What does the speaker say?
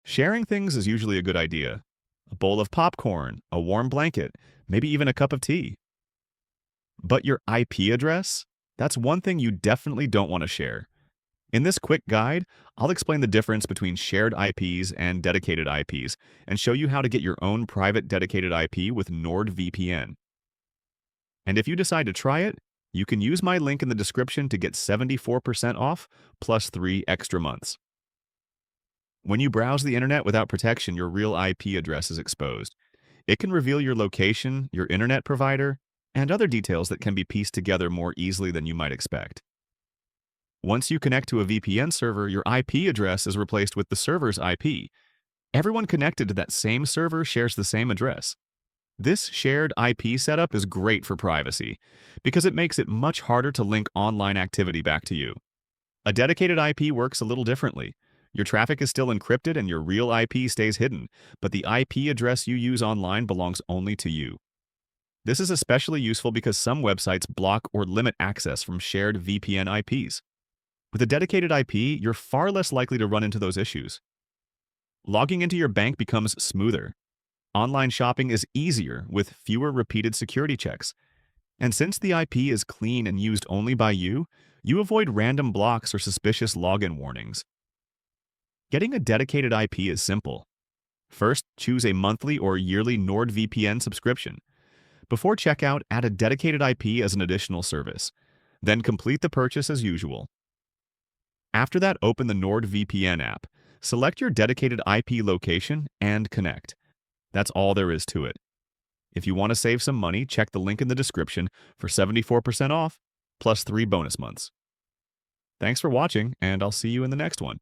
Sharing things is usually a good idea. A bowl of popcorn, a warm blanket, maybe even a cup of tea. But your IP address? That's one thing you definitely don't want to share. In this quick guide, I'll explain the difference between shared IPs and dedicated IPs and show you how to get your own private dedicated IP with NordVPN. And if you decide to try it, you can use my link in the description to get 74% off plus 3 extra months. When you browse the internet without protection, your real IP address is exposed. It can reveal your location, your internet provider, and other details that can be pieced together more easily than you might expect. Once you connect to a VPN server, your IP address is replaced with the server's IP. Everyone connected to that same server shares the same address. This shared IP setup is great for privacy because it makes it much harder to link online activity back to you. A dedicated IP works a little differently. Your traffic is still encrypted and your real IP stays hidden, but the IP address you use online belongs only to you. This is especially useful because some websites block or limit access from shared VPN IPs. With a dedicated IP, you're far less likely to run into those issues. Logging into your bank becomes smoother. Online shopping is easier with fewer repeated security checks. And since the IP is clean and used only by you, you avoid random blocks or suspicious login warnings. Getting a dedicated IP is simple. First, choose a monthly or yearly NordVPN subscription. Before checkout, add a dedicated IP as an additional service. Then complete the purchase as usual. After that, open the NordVPN app. Select your dedicated IP location and connect. That's all there is to it. If you want to save some money, check the link in the description for 74% off plus 3 bonus months. Thanks for watching, and I'll see you in the next one.